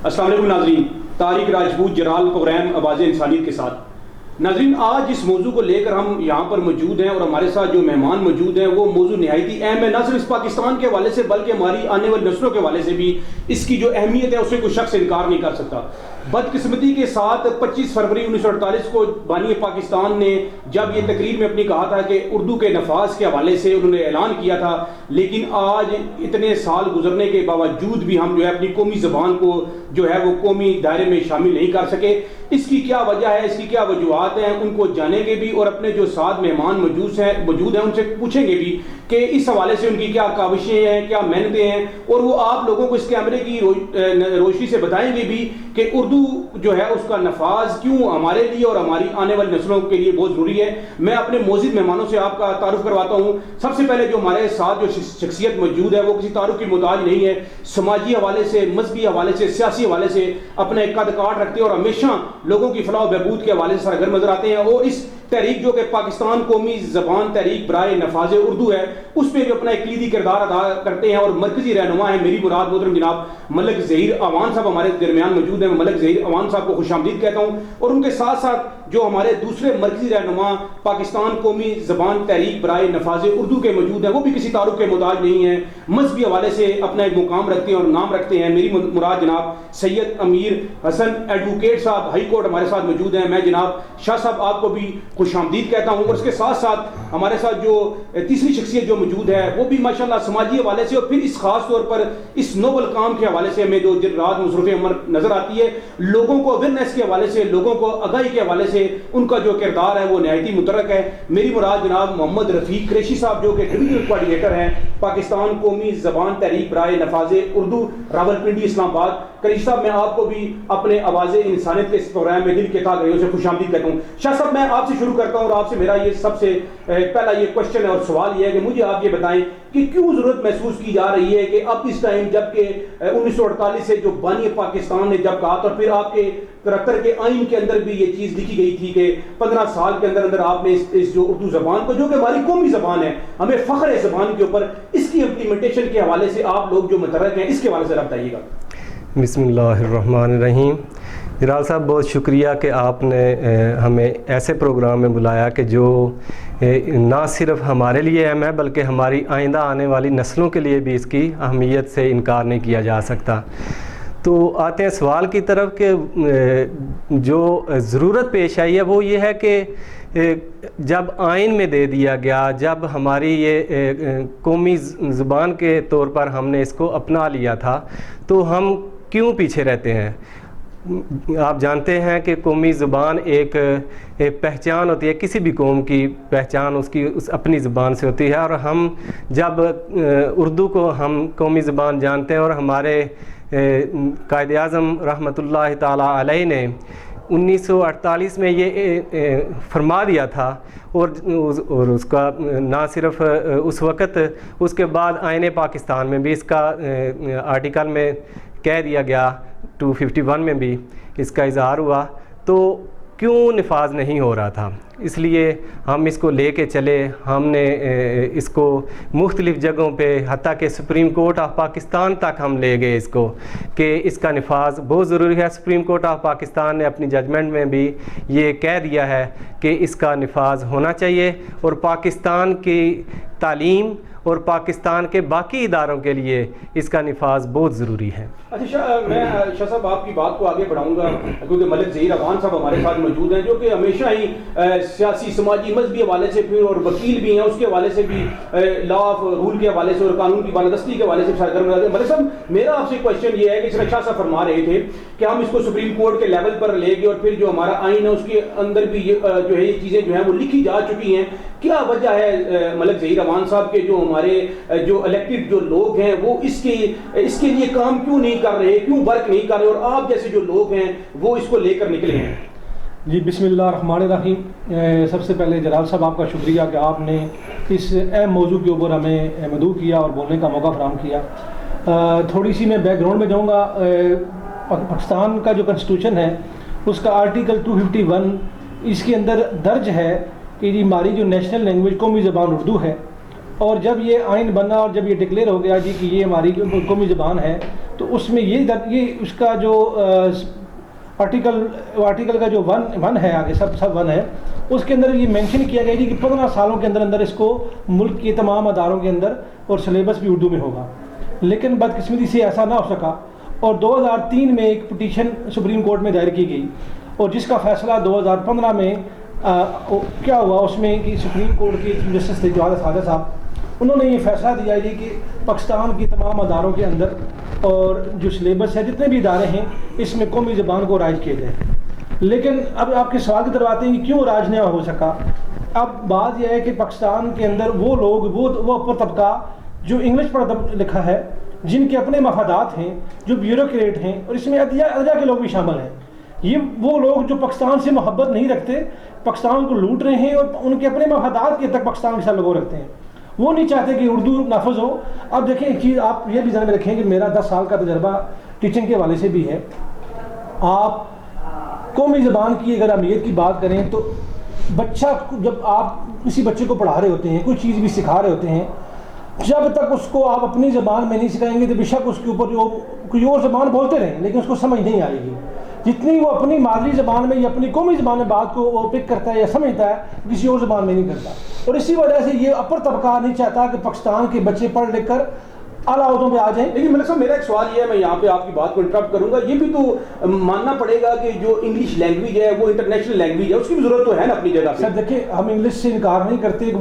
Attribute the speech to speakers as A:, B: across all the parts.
A: السلام علیکم ناظرین، طارق راجپوت جرال پروگرام آواز انسانیت کے ساتھ۔ ناظرین، آج اس موضوع کو لے کر ہم یہاں پر موجود ہیں اور ہمارے ساتھ جو مہمان موجود ہیں وہ موضوع نہایت اہم ہے، نہ صرف اس پاکستان کے حوالے سے بلکہ ہماری آنے والی نسلوں کے حوالے سے بھی اس کی جو اہمیت ہے اسے کوئی شخص انکار نہیں کر سکتا۔ بدقسمتی کے ساتھ 25 فروری 1948 کو بانی پاکستان نے جب یہ تقریر میں اپنی کہا تھا کہ اردو کے نفاذ کے حوالے سے انہوں نے اعلان کیا تھا، لیکن آج اتنے سال گزرنے کے باوجود بھی ہم جو ہے اپنی قومی زبان کو جو ہے وہ قومی دائرے میں شامل نہیں کر سکے۔ اس کی کیا وجہ ہے، اس کی کیا وجوہات ہیں، ان کو جانیں گے بھی اور اپنے جو ساتھ مہمان موجود ہیں ان سے پوچھیں گے بھی کہ اس حوالے سے ان کی کیا کاوشیں ہیں، کیا محنتیں ہیں، اور وہ آپ لوگوں کو اس کیمرے کی روشنی سے بتائیں گے بھی کہ اردو جو ہے اس کا نفاذ کیوں ہمارے لیے اور ہماری آنے والی نسلوں کے لیے بہت ضروری ہے۔ میں اپنے موجود مہمانوں سے آپ کا تعارف کرواتا ہوں۔ سب سے پہلے جو ہمارے ساتھ جو شخصیت موجود ہے وہ کسی تعارف کی محتاج نہیں ہے، سماجی حوالے سے، مذہبی حوالے سے، سیاسی حوالے سے اپنے قد کاٹ رکھتے ہیں اور ہمیشہ لوگوں کی فلاح و بہبود کے حوالے سے سرگرم نظر آتے ہیں، اور اس تحریک جو کہ پاکستان قومی زبان تحریک برائے نفاذ اردو ہے اس پہ بھی اپنا ایک کلیدی کردار ادا کرتے ہیں اور مرکزی رہنما ہیں میری مراد محترم جناب ملک ظہیر اعوان صاحب ہمارے درمیان موجود ہیں۔ میں ملک ظہیر اعوان صاحب کو خوش آمدید کہتا ہوں، اور ان کے ساتھ ساتھ جو ہمارے دوسرے مرکزی رہنما پاکستان قومی زبان تحریک برائے نفاذ اردو کے موجود ہیں، وہ بھی کسی تعارف کے محتاج نہیں ہیں، مذہبی حوالے سے اپنا ایک مقام رکھتے ہیں اور نام رکھتے ہیں۔ میری مراد جناب سید امیر حسن ایڈوکیٹ صاحب ہائی کورٹ ہمارے ساتھ موجود ہیں۔ میں جناب شاہ صاحب آپ کو بھی خوش آمدید کہتا ہوں، اور اس کے ساتھ ساتھ ہمارے ساتھ جو تیسری شخصیت جو موجود ہے وہ بھی ماشاءاللہ سماجی حوالے سے اور پھر اس خاص طور پر اس نوبل کام کے حوالے سے ہمیں جو دن رات مصروف عمر نظر آتی ہے، لوگوں کو اویئرنیس کے حوالے سے، لوگوں کو آگاہی کے حوالے سے ان کا جو کردار ہے وہ نہایت ہی مترک ہے۔ میری مراد جناب محمد رفیق قریشی صاحب جو کہ ڈویژنل کوآرڈینیٹر ہیں پاکستان قومی زبان تحریک برائے نفاذ اردو راولپنڈی اسلام آباد۔ قریشی صاحب میں آپ کو بھی اپنے آواز انسانیت کے اس پروگرام میں دل کے تہہ گہرائیوں سے خوش آمدید کہتا ہوں۔ شاہ صاحب میں آپ سے شروع کرتا ہوں اور آپ سے میرا یہ سب سے پہلا یہ کوشچن ہے اور سوال یہ ہے کہ مجھے آپ یہ بتائیں کہ کیوں ضرورت محسوس کی جا رہی ہے کہ اب اس ٹائم جب کہ 1948 سے جو بانی پاکستان نے جب کہا تو پھر آپ کے 73 کے آئین کے اندر بھی یہ چیز لکھی گئی تھی کہ 15 سال کے اندر اندر آپ نے اس جو اردو زبان کو جو کہ ہماری قومی زبان ہے، ہمیں فخر ہے زبان کے اوپر، اس کی امپلیمنٹیشن کے حوالے سے آپ لوگ جو متحرک ہیں اس کے حوالے سے بتائیے گا۔
B: بسم اللہ الرحمن الرحیم۔ جلال صاحب بہت شکریہ کہ آپ نے ہمیں ایسے پروگرام میں بلایا کہ جو نہ صرف ہمارے لیے اہم ہے بلکہ ہماری آئندہ آنے والی نسلوں کے لیے بھی اس کی اہمیت سے انکار نہیں کیا جا سکتا۔ تو آتے ہیں سوال کی طرف کہ جو ضرورت پیش آئی ہے وہ یہ ہے کہ جب آئین میں دے دیا گیا، جب ہماری یہ قومی زبان کے طور پر ہم نے اس کو اپنا لیا تھا تو ہم کیوں پیچھے رہتے ہیں؟ آپ جانتے ہیں کہ قومی زبان ایک پہچان ہوتی ہے، کسی بھی قوم کی پہچان اس کی اپنی زبان سے ہوتی ہے، اور ہم جب اردو کو ہم قومی زبان جانتے ہیں اور ہمارے قائد اعظم رحمۃ اللہ تعالیٰ علیہ نے 1948 میں یہ فرما دیا تھا، اور اس کا نہ صرف اس وقت، اس کے بعد آئین پاکستان میں بھی اس کا آرٹیکل میں کہہ دیا گیا، 251 میں بھی اس کا اظہار ہوا، تو کیوں نفاذ نہیں ہو رہا تھا؟ اس لیے ہم اس کو لے کے چلے، ہم نے اس کو مختلف جگہوں پہ حتیٰ کہ سپریم کورٹ آف پاکستان تک ہم لے گئے اس کو کہ اس کا نفاذ بہت ضروری ہے۔ سپریم کورٹ آف پاکستان نے اپنی ججمنٹ میں بھی یہ کہہ دیا ہے کہ اس کا نفاذ ہونا چاہیے، اور پاکستان کی تعلیم اور پاکستان کے باقی اداروں کے لیے اس کا نفاذ بہت ضروری ہے۔
A: اچھا میں شاہ صاحب آپ کی بات کو آگے بڑھاؤں گا کیونکہ ملک ظہیر اعوان صاحب ہمارے ساتھ موجود ہیں جو کہ ہمیشہ ہی سیاسی سماجی مذہبی حوالے سے پھر اور وکیل بھی ہیں، اس کے حوالے سے بھی لا آف رول کے حوالے سے اور قانون کی بالادستی کے حوالے سے سرگرم رہتے ہیں۔ ملک صاحب میرا آپ سے کوشچن یہ ہے کہ شاہ صاحب فرما رہے تھے کہ ہم اس کو سپریم کورٹ کے لیول پر لے گئے اور پھر جو ہمارا آئین ہے اس کے اندر بھی جو ہے یہ چیزیں جو ہیں وہ لکھی جا چکی ہیں، کیا وجہ ہے ملک ظہیر اعوان صاحب کے جو ہمارے جو الیکٹڈ جو لوگ ہیں وہ اس کے لیے کام کیوں نہیں کر رہے، کیوں ورک نہیں کر رہے، اور آپ جیسے جو لوگ ہیں وہ اس کو لے کر نکلے ہیں؟
C: جی بسم اللہ الرحمن الرحیم۔ سب سے پہلے جلال صاحب آپ کا شکریہ کہ آپ نے اس اہم موضوع کے اوپر ہمیں مدعو کیا اور بولنے کا موقع فراہم کیا۔ تھوڑی سی میں بیک گراؤنڈ میں جاؤں گا۔ پاکستان کا جو کنسٹیٹیوشن ہے اس کا آرٹیکل 251 اس کے اندر درج ہے کہ ہماری جو نیشنل لینگویج قومی زبان اردو ہے، اور جب یہ آئین بنا اور جب یہ ڈکلیئر ہو گیا جی کہ یہ ہماری قومی زبان ہے، تو اس میں یہ اس کا جو آرٹیکل کا جو ون ہے، آگے سب ون ہے، اس کے اندر یہ مینشن کیا گیا جی کہ 15 سالوں کے اندر اس کو ملک کے تمام اداروں کے اندر اور سلیبس بھی اردو میں ہوگا. لیکن بدقسمتی سے ایسا نہ ہو سکا، اور 2003 میں ایک پٹیشن سپریم کورٹ میں دائر کی گئی، اور جس کا فیصلہ 2015 میں کیا ہوا اس میں کہ سپریم کورٹ کے چیف جسٹس تھے جواد خواجہ صاحب، انہوں نے یہ فیصلہ دیا جی کہ پاکستان کی تمام اداروں کے اندر اور جو سلیبس ہے جتنے بھی ادارے ہیں اس میں قومی زبان کو رائج کیا جائے. لیکن اب آپ کے سوال کی طرف آتے ہیں کہ کیوں راج نہ ہو سکا. اب بات یہ ہے کہ پاکستان کے اندر وہ لوگ وہ اپر طبقہ جو انگلش پڑھا لکھا ہے، جن کے اپنے مفادات ہیں، جو بیوروکریٹ ہیں، اور اس میں عدلیہ کے لوگ بھی شامل ہیں، یہ وہ لوگ جو پاکستان سے محبت نہیں رکھتے، پاکستان کو لوٹ رہے ہیں اور ان کے اپنے مفادات کے تک پاکستان کے ساتھ لگو رکھتے ہیں، وہ نہیں چاہتے کہ اردو نافذ ہو. اب دیکھیں ایک چیز آپ یہ بھی ذہن میں رکھیں کہ میرا 10 سال کا تجربہ ٹیچنگ کے حوالے سے بھی ہے. آپ قومی زبان کی اگر اہمیت کی بات کریں تو بچہ جب آپ کسی بچے کو پڑھا رہے ہوتے ہیں، کوئی چیز بھی سکھا رہے ہوتے ہیں، جب تک اس کو آپ اپنی زبان میں نہیں سکھائیں گے تو بے شک اس کے اوپر جو کوئی اور زبان بولتے رہیں لیکن اس کو سمجھ نہیں آئے گی. جتنی وہ اپنی مادری زبان میں یا اپنی قومی زبان میں بات کو وہ پک کرتا ہے یا سمجھتا ہے، کسی اور زبان میں نہیں کرتا. اور اسی وجہ سے یہ اپر طبقہ نہیں چاہتا کہ پاکستان کے بچے پڑھ لکھ کر اعلیٰ عہدوں پہ آ جائیں.
A: لیکن ملک صاحب میرا ایک سوال یہ ہے، میں یہاں پہ آپ کی بات کو انٹرپٹ کروں گا، یہ بھی تو ماننا پڑے گا کہ جو انگلش لینگویج ہے وہ انٹرنیشنل لینگویج ہے، اس کی بھی ضرورت تو ہے نا اپنی جگہ پہ.
C: سر دیکھیں، ہم انگلش سے انکار نہیں کرتے کہ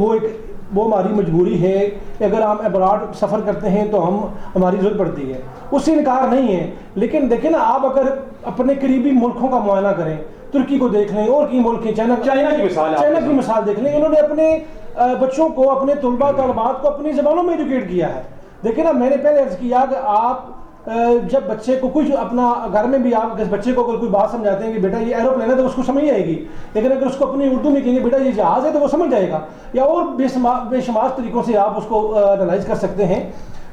C: وہ ہماری مجبوری ہے کہ اگر ہم ابراڈ سفر کرتے ہیں تو ہماری ضرورت پڑتی ہے، اس سے انکار نہیں ہے. لیکن دیکھیں نا، آپ اگر اپنے قریبی ملکوں کا معائنہ کریں، ترکی کو دیکھ لیں اور کئی ملک ہیں، چائنا کی مثال دیکھ لیں، انہوں نے اپنے بچوں کو، اپنے طلبات کو اپنی زبانوں میں ایجوکیٹ کیا ہے. دیکھیں نا، میں نے پہلے عرض کیا کہ آپ جب بچے کو کچھ اپنا گھر میں بھی آپ بچے کو اگر کوئی بات سمجھاتے ہیں کہ بیٹا یہ ایروپلین ہے تو اس کو سمجھ آئے گی، لیکن اگر اس کو اپنی اردو میں کہیں گے بیٹا یہ جہاز ہے تو وہ سمجھ جائے گا، یا اور بے شمار طریقوں سے آپ اس کو انالائز کر سکتے ہیں.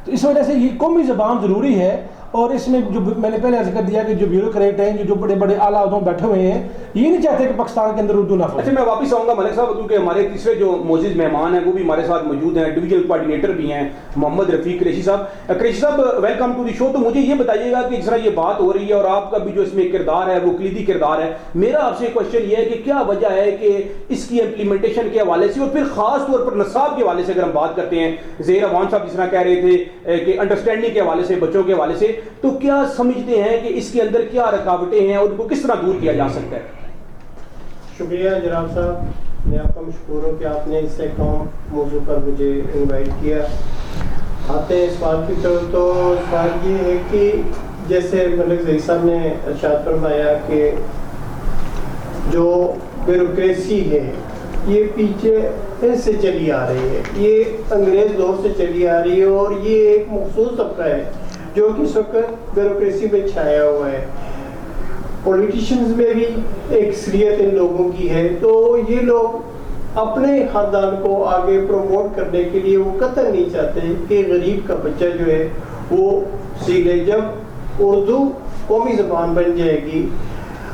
C: تو اس وجہ سے یہ قومی زبان ضروری ہے. اور اس میں جو میں نے پہلے عرض کر دیا کہ جو بیوروکریٹ ہیں، جو بڑے بڑے اعلیٰ عہدوں بیٹھے ہوئے ہیں، یہ نہیں چاہتے کہ پاکستان کے اندر اردو نہ ہو.
A: اچھا، میں واپس آؤں گا ملک صاحب، کیونکہ ہمارے تیسرے جو معزز مہمان ہیں وہ بھی ہمارے ساتھ موجود ہیں، ڈویژنل کوآرڈینیٹر بھی ہیں محمد رفیق قریشی صاحب. قریشی صاحب ویلکم ٹو دی شو. تو مجھے یہ بتائیے گا کہ جس طرح یہ بات ہو رہی ہے اور آپ کا بھی جو اس میں کردار ہے وہ کلیدی کردار ہے، میرا آپ سے کوشچن یہ ہے کہ کیا وجہ ہے کہ اس کی امپلیمنٹیشن کے حوالے سے اور پھر خاص طور پر نصاب کے حوالے سے اگر ہم بات کرتے ہیں، زہیر عوان صاحب جس طرح کہہ رہے تھے کہ انڈرسٹینڈنگ کے حوالے سے، بچوں کے حوالے سے، تو کیا سمجھتے ہیں کہ اس کے اندر کیا رکاوٹیں ہیں اور ان کو کس طرح دور کیا جا سکتا ہے؟
D: شکریہ جناب صاحب، میں آپ کا مشکور ہوں کہ آپ نے اس سے کام موضوع پر مجھے انوائٹ کیا. آتے ہیں سوال کی طرف. تو سوال یہ ہے کہ جیسے ملک ظہیر صاحب نے ارشاد فرمایا کہ جو بیوروکریسی ہے یہ پیچھے سے چلی آ رہی ہے، یہ انگریز دور سے چلی آ رہی ہے، اور یہ ایک مخصوص طبقہ ہے جو کہ اس وقت بیوروکریسی میں چھایا ہوا ہے. پولیٹیشنز میں بھی ایک اکثریت ان لوگوں کی ہے. تو یہ لوگ اپنے خاندان کو آگے پروموٹ کرنے کے لیے وہ قطعا نہیں چاہتے کہ غریب کا بچہ جو ہے وہ سیکھے. جب اردو قومی زبان بن جائے گی،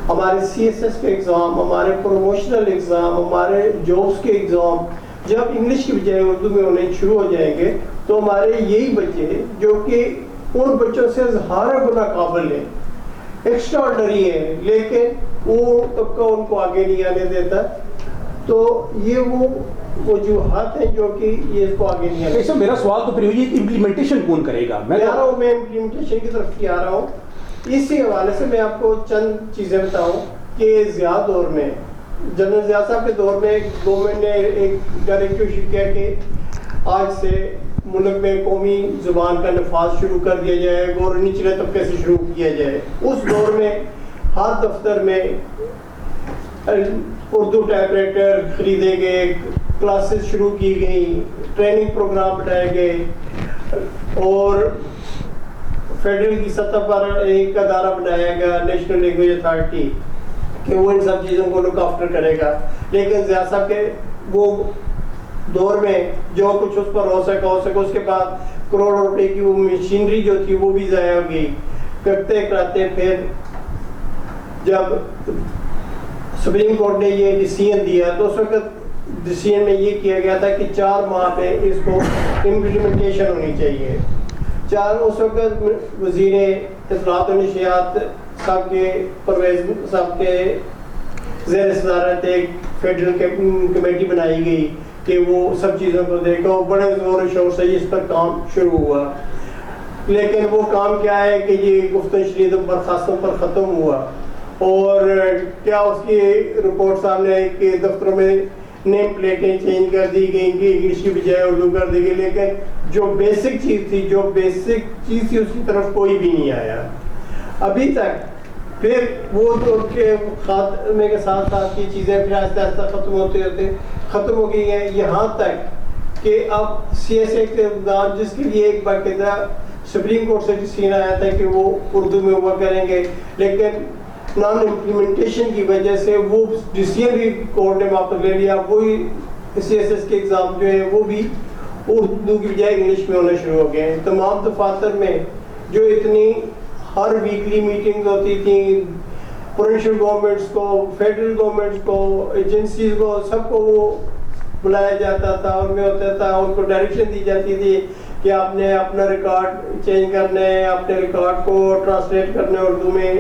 D: ہمارے CSS کے ایگزام، ہمارے پروموشنل ایگزام، ہمارے جابس کے ایگزام جب انگلش کی بجائے اردو میں ہونے شروع ہو جائیں گے تو ہمارے یہی بچے جو کہ ان بچوں سے ہزاروں گنا قابل ہیں، ایکسٹرا آرڈنری ہیں، لیکن وہ طبقہ ان کو آگے نہیں آنے دیتا. تو یہ وہ وجوہات ہیں جو کہ یہ اس کو آگے نہیں آنے دیتا.
A: میرا سوال تو پھر یہ امپلیمنٹیشن کون کرے گا؟
D: میں امپلیمنٹیشن کی طرف آ رہا ہوں. اسی حوالے سے میں آپ کو چند چیزیں بتاؤں کہ ضیاء دور میں، جنرل ضیاء صاحب کے دور میں گورنمنٹ نے ایک ڈائریکٹو ایشو کیا کہ آج سے ملک میں قومی زبان کا نفاذ شروع کر دیا جائے اور نچلے طبقے سے شروع کیا جائے. اس دور میں ہر دفتر میں اردو ٹائپ رائٹر خریدے گئے، کلاسز شروع کی گئیں، ٹریننگ پروگرام بنائے گئے، اور فیڈرل کی سطح پر ایک ادارہ بنایا گیا نیشنل لینگویج اتھارٹی کہ وہ ان سب چیزوں کو لک آفٹر کرے گا. لیکن ضیاء صاحب کے وہ دور میں جو کچھ اس پر ہو سکا اس کے بعد کروڑوں روپے کی وہ مشینری جو تھی وہ بھی ضائع ہو گئی. کرتے کراتے پھر جب سپریم کورٹ نے یہ ڈیسیژن دیا تو اس وقت ڈسیزن میں یہ کیا گیا تھا کہ 4 ماہ پہ اس کو امپلیمنٹیشن ہونی چاہیے. اس وقت وزیر اطلاعات و نشریات صاحب کے پرویز صاحب کے زیر صدارت ایک فیڈرل کمیٹی بنائی گئی کہ وہ سب چیزوں کو دیکھو. بڑے زور و شور سے اس پر کام شروع ہوا, لیکن وہ کام کیا ہے کہ یہ گفتگو شنیدوں برخاستوں پر ختم ہوا. اور کیا اس کی رپورٹ سامنے آئی کہ دفتروں میں نیم پلیٹیں چینج کر دی گئیں کہ انگلش کی بجائے اردو کر دی گئی, لیکن جو بیسک چیز تھی اس کی طرف کوئی بھی نہیں آیا ابھی تک. پھر وہ تو کے خاتمے کے ساتھ ساتھ یہ چیزیں پھر آہستہ آہستہ ختم ہو گئی ہیں, یہاں تک کہ اب CSA کے اقدام جس کے لیے ایک باقاعدہ سپریم کورٹ سے ڈسیزن آیا تھا کہ وہ اردو میں ہوا کریں گے, لیکن نان امپلیمنٹیشن کی وجہ سے وہ ڈسیزن بھی کورٹ نے واپس لے لیا. وہی CSS کے ایگزام جو ہیں وہ بھی اردو کی بجائے انگلش میں ہونا شروع ہو گئے ہیں. تمام دفاتر میں جو اتنی ہر ویکلی میٹنگز ہوتی تھیں, پروونشل گورنمنٹس کو, فیڈرل گورنمنٹس کو, ایجنسیز کو, سب کو وہ بلایا جاتا تھا, ان میں ہوتا تھا, ان کو ڈائریکشن دی جاتی تھی کہ آپ نے اپنا ریکارڈ چینج کرنا ہے, اپنے ریکارڈ کو ٹرانسلیٹ کرنا ہے اردو میں.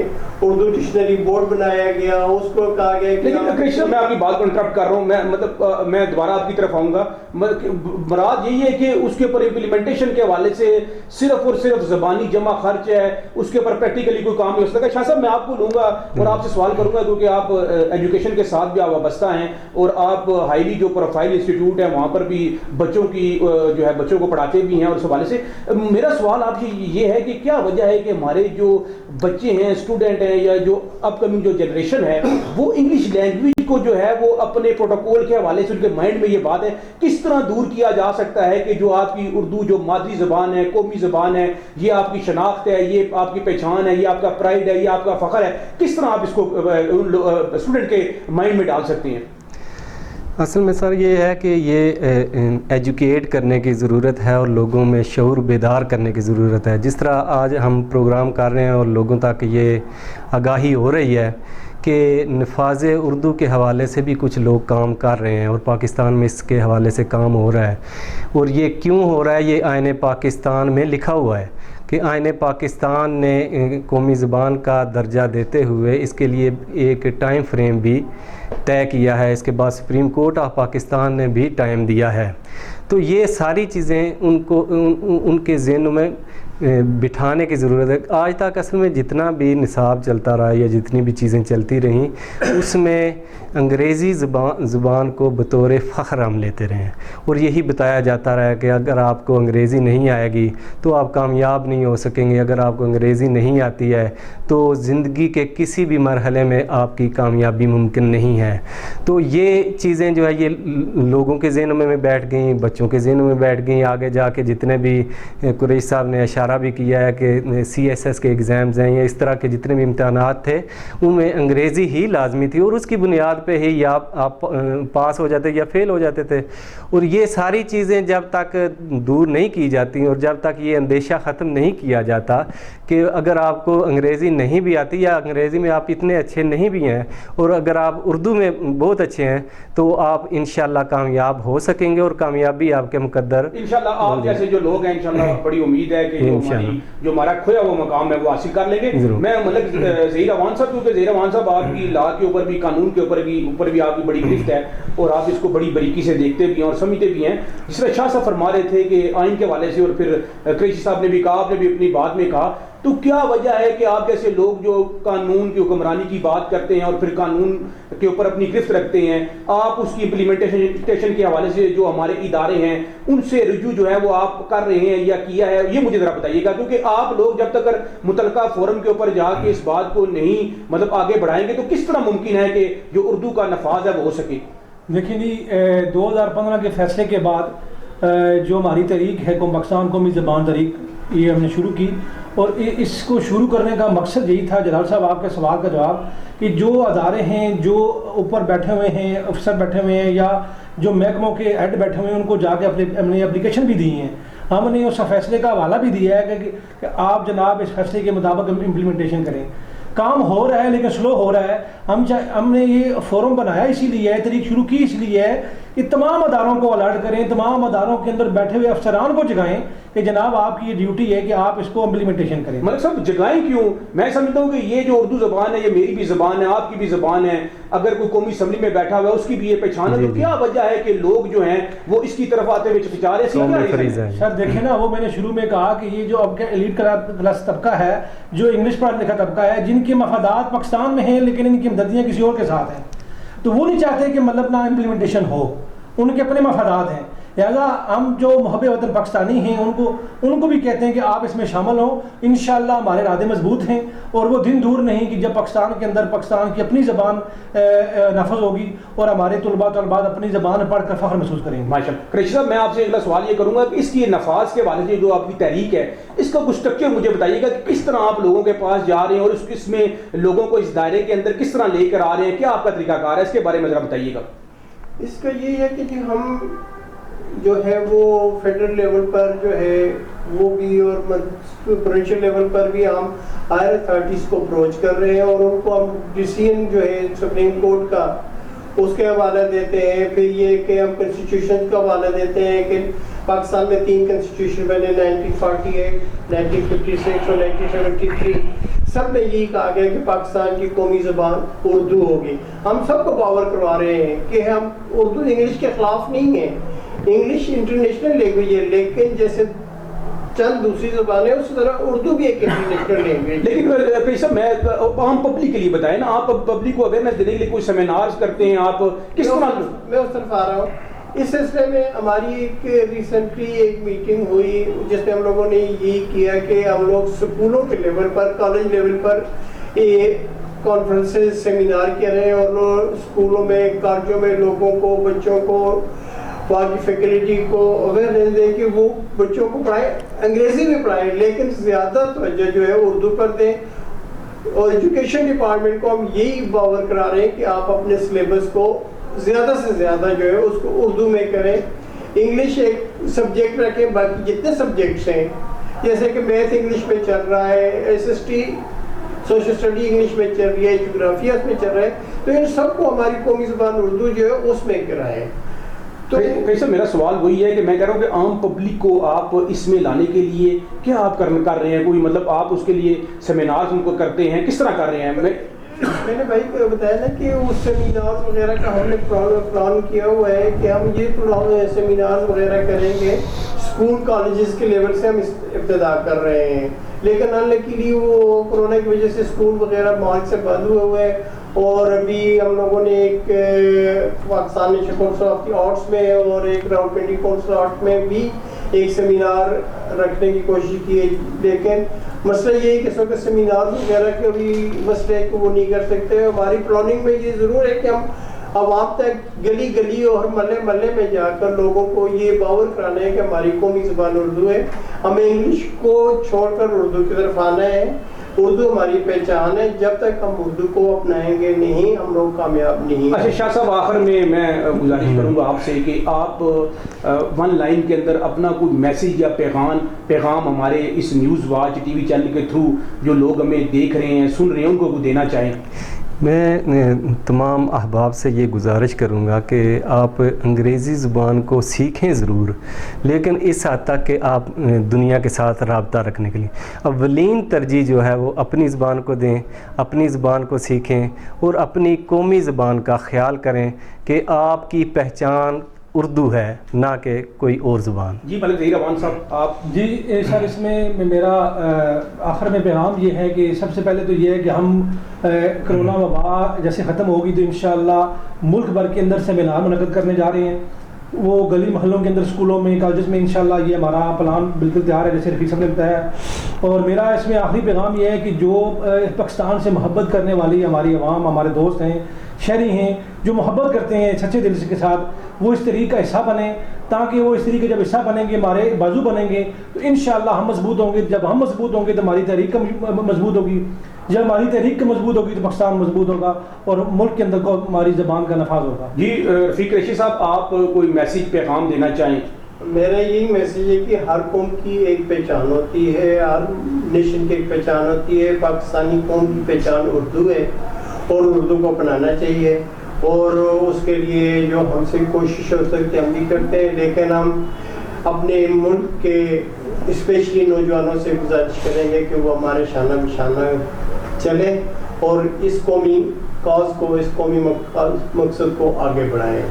D: اردو ڈکشنری بورڈ بنایا گیا, اس کو کہا گیا کہ
A: میں آپ کی بات کو انٹرپٹ کر رہا ہوں, میں دوبارہ آپ کی طرف آؤں گا. مراد یہی ہے کہ اس کے اوپر امپلیمنٹیشن کے حوالے سے صرف اور صرف زبانی جمع خرچ ہے, اس کے اوپر پریکٹیکلی کوئی کام نہیں ہو سکتا. شاہ صاحب میں آپ کو لوں گا اور آپ سے سوال کروں گا کیونکہ آپ ایجوکیشن کے ساتھ بھی وابستہ ہیں اور آپ ہائیلی جو پروفائل انسٹیٹیوٹ ہے وہاں پر بھی بچوں کی جو ہے بچوں کو پڑھاتے بھی ہیں. اور اس حوالے سے میرا سوال آپ سے یہ ہے کہ کیا وجہ ہے کہ ہمارے جو بچے ہیں, اسٹوڈنٹ ہیں, یا جو اپ کمنگ جو جنریشن ہے وہ انگلش لینگویج کو جو ہے وہ اپنے پروٹوکول کے حوالے سے ان کے مائنڈ میں یہ بات ہے, کس طرح دور کیا جا سکتا ہے کہ جو آپ کی اردو جو مادری زبان ہے, قومی زبان ہے, یہ آپ کی شناخت ہے, یہ آپ کی پہچان ہے, یہ آپ کا پرائڈ ہے, یہ آپ کا فخر ہے, کس طرح آپ اس کو اسٹوڈنٹ کے مائنڈ میں ڈال سکتے ہیں؟
B: اصل میں سر یہ ہے کہ یہ ایجوکیٹ کرنے کی ضرورت ہے اور لوگوں میں شعور بیدار کرنے کی ضرورت ہے. جس طرح آج ہم پروگرام کر رہے ہیں اور لوگوں تک یہ آگاہی ہو رہی ہے کہ نفاذ اردو کے حوالے سے بھی کچھ لوگ کام کر رہے ہیں اور پاکستان میں اس کے حوالے سے کام ہو رہا ہے. اور یہ کیوں ہو رہا ہے, یہ آئین پاکستان میں لکھا ہوا ہے کہ آئین پاکستان نے قومی زبان کا درجہ دیتے ہوئے اس کے لیے ایک ٹائم فریم بھی طے کیا ہے. اس کے بعد سپریم کورٹ آف پاکستان نے بھی ٹائم دیا ہے. تو یہ ساری چیزیں ان کے ذہنوں میں بٹھانے کی ضرورت ہے. آج تک اصل میں جتنا بھی نصاب چلتا رہا یا جتنی بھی چیزیں چلتی رہیں اس میں انگریزی زبان کو بطور فخر ہم لیتے رہے ہیں اور یہی بتایا جاتا رہا کہ اگر آپ کو انگریزی نہیں آئے گی تو آپ کامیاب نہیں ہو سکیں گے, اگر آپ کو انگریزی نہیں آتی ہے تو زندگی کے کسی بھی مرحلے میں آپ کی کامیابی ممکن نہیں ہے. تو یہ چیزیں جو ہے یہ لوگوں کے ذہنوں میں بیٹھ گئیں, بچوں کے ذہنوں میں بیٹھ گئیں. آگے جا کے جتنے بھی قریش صاحب نے اشارہ بھی کیا ہے کہ CSS کے ایگزامز ہیں یا اس طرح کے جتنے بھی امتحانات تھے ان میں انگریزی ہی لازمی تھی اور اس کی بنیاد پہ ہی یا آپ پاس ہو جاتے یا فیل ہو جاتے تھے. اور یہ ساری چیزیں جب تک دور نہیں کی جاتی اور جب تک یہ اندیشہ ختم نہیں کیا جاتا کہ اگر آپ کو انگریزی نہیں بھی آتی یا انگریزی میں آپ اتنے اچھے نہیں بھی ہیں اور اگر آپ اردو میں بہت اچھے ہیں تو آپ انشاءاللہ کامیاب ہو سکیں گے اور کامیابی آپ کے مقدر.
A: انشاءاللہ آپ جیسے جو لوگ ہیں انشاءاللہ بڑی امید ہے کہ جو ہمارا کھویا وہ مقام ہے وہ حاصل کر لیں گے. میں مطلب ظہیر امان صاحب, کیونکہ ظہیر امان صاحب آپ کی لا کے اوپر بھی, قانون کے اوپر بھی آپ کی بڑی گرفت ہے اور آپ اس کو بڑی باریکی سے دیکھتے بھی ہیں اور سمجھتے بھی ہیں. جس طرح شاہ صاحب فرما رہے تھے کہ آئین کے حوالے سے اور پھر قریشی صاحب نے بھی کہا, آپ نے بھی اپنی بات میں کہا, تو کیا وجہ ہے کہ آپ جیسے لوگ جو قانون کی حکمرانی کی بات کرتے ہیں اور پھر قانون کے اوپر اپنی گرفت رکھتے ہیں, آپ اس کی امپلیمنٹیشن کے حوالے سے جو ہمارے ادارے ہیں ان سے رجوع جو ہے وہ آپ کر رہے ہیں یا کیا ہے, یہ مجھے ذرا بتائیے گا. کیونکہ آپ لوگ جب تک متعلقہ فورم کے اوپر جا کے اس بات کو نہیں مطلب آگے بڑھائیں گے تو کس طرح ممکن ہے کہ جو اردو کا نفاذ ہے وہ ہو سکے؟
C: دیکھیں جی, 2015 کے فیصلے کے بعد جو ہماری تحریک ہے پاکستان قومی زبان تحریک, یہ ہم نے شروع کی اور اس کو شروع کرنے کا مقصد یہی تھا. جلال صاحب آپ کے سوال کا جواب کہ جو ادارے ہیں جو اوپر بیٹھے ہوئے ہیں, افسر بیٹھے ہوئے ہیں یا جو محکموں کے ہیڈ بیٹھے ہوئے ہیں, ان کو جا کے ہم نے اپلیکیشن بھی دی ہیں, ہم نے اس فیصلے کا حوالہ بھی دیا ہے کہ آپ جناب اس فیصلے کے مطابق امپلیمنٹیشن کریں. کام ہو رہا ہے لیکن سلو ہو رہا ہے. ہم نے یہ فورم بنایا اسی لیے ہے, تحریک شروع کی اس لیے ہے کہ تمام اداروں کو الرٹ کریں, تمام اداروں کے اندر بیٹھے ہوئے افسران کو جگائیں کہ جناب آپ کی یہ ڈیوٹی ہے کہ آپ اس کو امپلیمنٹیشن کریں.
A: ملک صاحب جگائیں کیوں؟ میں سمجھتا ہوں کہ یہ جو اردو زبان ہے یہ میری بھی زبان ہے, آپ کی بھی زبان ہے, اگر کوئی قومی اسمبلی میں بیٹھا ہوا ہے اس کی بھی یہ پہچان ہے, تو کیا وجہ ہے کہ لوگ جو ہیں وہ اس کی طرف آتے ہوئے چچا رہے ہیں؟
C: سر دیکھیں نا, وہ میں نے شروع میں کہا کہ یہ جو اب کا ایلیٹ کلاس طبقہ ہے, جو انگلش پڑھا لکھا طبقہ ہے, جن کے مفادات پاکستان میں ہیں لیکن ان کی ہمدردیاں کسی اور کے ساتھ ہیں, تو وہ نہیں چاہتے کہ مطلب نہ امپلیمنٹیشن ہو, ان کے اپنے مفادات ہیں. لہٰذا ہم جو محب وطن پاکستانی ہیں ان کو بھی کہتے ہیں کہ آپ اس میں شامل ہوں. انشاءاللہ ہمارے ارادے مضبوط ہیں اور وہ دن دور نہیں کہ جب پاکستان کے اندر پاکستان کی اپنی زبان نافذ ہوگی اور ہمارے طلباء اپنی زبان پڑھ کر فخر محسوس کریں گے.
A: ماشاء اللہ. قریشی صاحب میں آپ سے اگلا سوال یہ کروں گا کہ اس کی نفاذ کے حوالے سے جو آپ کی تحریک ہے اس کا کچھ اسٹرکچر مجھے بتائیے گا کہ کس طرح آپ لوگوں کے پاس جا رہے ہیں اور اس میں لوگوں کو اس دائرے کے اندر کس طرح لے کر آ رہے ہیں, کیا آپ کا طریقہ کار ہے, اس کے بارے میں ذرا بتائیے گا.
D: اس کا یہ ہے کہ ہم جو ہے وہ فیڈرل لیول پر جو ہے وہ بھی اور پروونشل لیول پر بھی ہم ہائر اتھارٹیز کو اپروچ کر رہے ہیں اور ان کو ہم ڈیسیژن جو ہے سپریم کورٹ کا اس کے حوالہ دیتے ہیں. پھر یہ کہ ہم کنسٹیٹیوشن کا حوالہ دیتے ہیں کہ پاکستان میں 3 کنسٹیٹیوشن بنے, 1948, 1956 اور 1973. سب میں یہی کہا گیا کہ پاکستان کی قومی زبان اردو ہوگی. ہم سب کو باور کروا رہے ہیں کہ ہم اردو انگلش کے خلاف نہیں ہیں, انگلش انٹرنیشنل لینگویج ہے, لیکن جیسے چند دوسری زبانیں اس طرح اردو بھی ایک انٹرنیشنل لینگویج.
A: لیکن صاحب میں عام پبلک کے لیے بتائیں نا, آپ پبلک کو اویئرنیس دینے کے لیے کوئی سیمینارز کرتے ہیں, آپ کس طرح؟
D: میں اس طرف آ رہا ہوں. اس سلسلے میں ہماری ایک ریسنٹلی ایک میٹنگ ہوئی جس میں ہم لوگوں نے یہی کیا کہ ہم لوگ اسکولوں کے لیول پر, کالج لیول پر کانفرنسز سیمینار کر رہے ہیں اور اسکولوں میں کالجوں میں لوگوں کو, بچوں کو, وہاں کی فیکلٹی کو اویئرنیس دیں کہ وہ بچوں کو پڑھائیں, انگریزی بھی پڑھائیں لیکن زیادہ توجہ جو ہے اردو پر دیں. اور ایجوکیشن ڈپارٹمنٹ کو ہم یہی باور کرا رہے ہیں کہ آپ اپنے سلیبس کو زیادہ سے زیادہ جو ہے اس کو اردو میں کریں. انگلش ایک سبجیکٹ رکھیں, باقی جتنے سبجیکٹس ہیں جیسے کہ میتھ انگلش میں چل رہا ہے, S S T social study English میں چل رہی ہے, جغرافیہ اس میں چل رہا ہے, تو ان سب کو ہماری قومی زبان اردو جو ہے اس میں کرائیں.
A: تو سر میرا سوال وہی ہے کہ میں کہہ رہا ہوں کہ عام پبلک کو آپ اس میں لانے کے لیے کیا آپ کر رہے ہیں, کوئی مطلب آپ اس کے لیے سیمینارز ان کو کرتے ہیں, کس طرح کر رہے ہیں؟
D: میں نے بھائی کو بتایا نا کہ اس سیمینار وغیرہ کا ہم نے پلان کیا ہوا ہے کہ ہم یہ سیمینار وغیرہ کریں گے. اسکول کالجز کے لیول سے ہم ابتدا کر رہے ہیں, لیکن انلکیلی وہ کورونا کی وجہ سے اسکول وغیرہ مارچ سے بند ہوئے ہوئے ہیں. اور ابھی ہم لوگوں نے ایک Pakistan national council of the arts میں اور ایک راولپنڈی کونسل آرٹ میں بھی ایک سیمینار رکھنے کی کوشش کی ہے, لیکن مسئلہ یہ ہے کہ اس وقت سیمینار وغیرہ کے بھی مسئلے کو وہ نہیں کر سکتے. ہماری پلاننگ میں یہ ضرور ہے کہ ہم عوام تک گلی گلی اور محلے محلے میں جا کر لوگوں کو یہ باور کرانا ہے کہ ہماری قومی زبان اردو ہے, ہمیں انگلش کو چھوڑ کر اردو کی طرف آنا ہے. اردو ہماری پہچان ہے, جب تک ہم اردو کو اپنائیں گے نہیں ہم لوگ کامیاب نہیں.
A: اچھا شاہ صاحب, آخر میں گزارش کروں گا آپ سے کہ آپ 1 لائن کے اندر اپنا کوئی میسیج یا پیغام ہمارے اس نیوز واچ ٹی وی چینل کے تھرو جو لوگ ہمیں دیکھ رہے ہیں, سن رہے ہیں, ان کو دینا چاہیں.
B: میں تمام احباب سے یہ گزارش کروں گا کہ آپ انگریزی زبان کو سیکھیں ضرور, لیکن اس حد تک کہ آپ دنیا کے ساتھ رابطہ رکھنے کے لیے اولین ترجیح جو ہے وہ اپنی زبان کو دیں, اپنی زبان کو سیکھیں اور اپنی قومی زبان کا خیال کریں کہ آپ کی پہچان اردو ہے نہ کہ کوئی اور زبان.
A: جی ملک ظہیر امان صاحب آپ.
C: جی سر, اس میں میرا آخر میں پیغام یہ ہے کہ سب سے پہلے تو یہ ہے کہ ہم کرونا وبا جیسے ختم ہوگی تو انشاءاللہ ملک بھر کے اندر سیمینار منعقد کرنے جا رہے ہیں, وہ گلی محلوں کے اندر, اسکولوں میں, کالجز میں. انشاءاللہ یہ ہمارا پلان بالکل تیار ہے جیسے رفیق صاحب نے بتایا. اور میرا اس میں آخری پیغام یہ ہے کہ جو پاکستان سے محبت کرنے والی ہماری عوام, ہمارے دوست ہیں, شہری ہیں, جو محبت کرتے ہیں سچے دل کے ساتھ, وہ اس تحریک کا حصہ بنیں, تاکہ وہ اس تحریک کے جب حصہ بنیں گے, ہمارے بازو بنیں گے, تو انشاءاللہ ہم مضبوط ہوں گے. جب ہم مضبوط ہوں گے تو ہماری تحریک مضبوط ہوگی, جب ہماری تحریک مضبوط ہوگی تو پاکستان مضبوط ہوگا اور ملک کے اندر کو ہماری زبان کا نفاذ ہوگا.
A: جی رفیق قریشی صاحب, آپ کوئی میسیج پیغام دینا چاہیں؟
D: میرا یہی میسیج ہے کہ ہر قوم کی ایک پہچان ہوتی ہے, ہر نیشن کی ایک پہچان ہوتی ہے. پاکستانی قوم کی پہچان اردو ہے اور اردو کو اپنانا چاہیے، اور اس کے لیے جو ہم سے کوشش ہو سکتی ہم بھی کرتے ہیں، لیکن ہم اپنے ملک کے اسپیشلی نوجوانوں سے گزارش کریں گے کہ وہ ہمارے شانہ بشانہ چلیں اور اس قومی کاز کو، اس قومی مقصد کو آگے بڑھائیں۔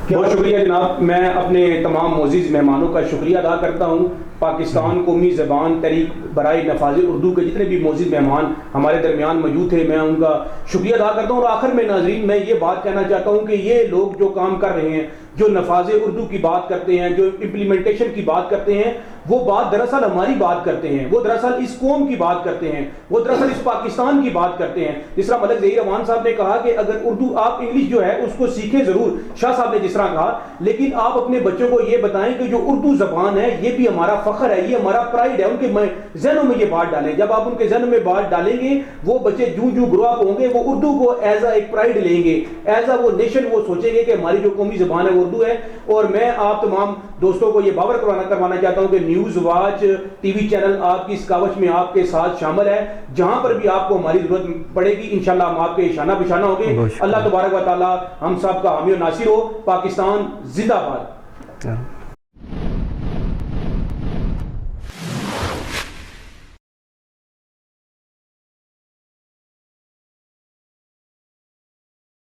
A: بہت شکریہ جناب، میں اپنے تمام معزز مہمانوں کا شکریہ ادا کرتا ہوں۔ پاکستان قومی زبان تحریک برائے نفاذ اردو کے جتنے بھی معزز مہمان ہمارے درمیان موجود تھے، میں ان کا شکریہ ادا کرتا ہوں۔ اور آخر میں ناظرین میں یہ بات کہنا چاہتا ہوں کہ یہ لوگ جو کام کر رہے ہیں، جو نفاذ اردو کی بات کرتے ہیں، جو امپلیمنٹیشن کی بات کرتے ہیں، وہ بات دراصل ہماری بات کرتے ہیں، وہ دراصل اس قوم کی بات کرتے ہیں، وہ دراصل اس پاکستان کی بات کرتے ہیں۔ جس طرح ملک ظہیر امان صاحب نے کہا کہ اگر اردو آپ انگلش جو ہے اس کو سیکھیں ضرور، شاہ صاحب نے جس طرح کہا، لیکن آپ اپنے بچوں کو یہ بتائیں کہ جو اردو زبان ہے یہ بھی ہمارا فخر ہے، یہ ہمارا پرائیڈ ہے۔ ان کے ذہنوں میں یہ بات ڈالیں، جب آپ ان کے ذہنوں میں بات ڈالیں گے وہ بچے جو گرو اپ ہوں گے وہ اردو کو ایز اے ایک پرائیڈ لیں گے، ایز اے وہ نیشن وہ سوچیں گے کہ ہماری جو قومی زبان ہے وہ اردو ہے۔ اور میں آپ تمام دوستوں کو یہ باور کروانا چاہتا ہوں کہ نیوز واچ ٹی وی چینل آپ کی اس کاوش میں آپ کے ساتھ شامل ہے، جہاں پر بھی آپ کو ہماری ضرورت پڑے گی انشاءاللہ ہم آپ کے شانہ بشانہ ہوں گے۔ اللہ تبارک و تعالی ہم سب کا حامی و ناصر ہو۔ پاکستان زندہ باد۔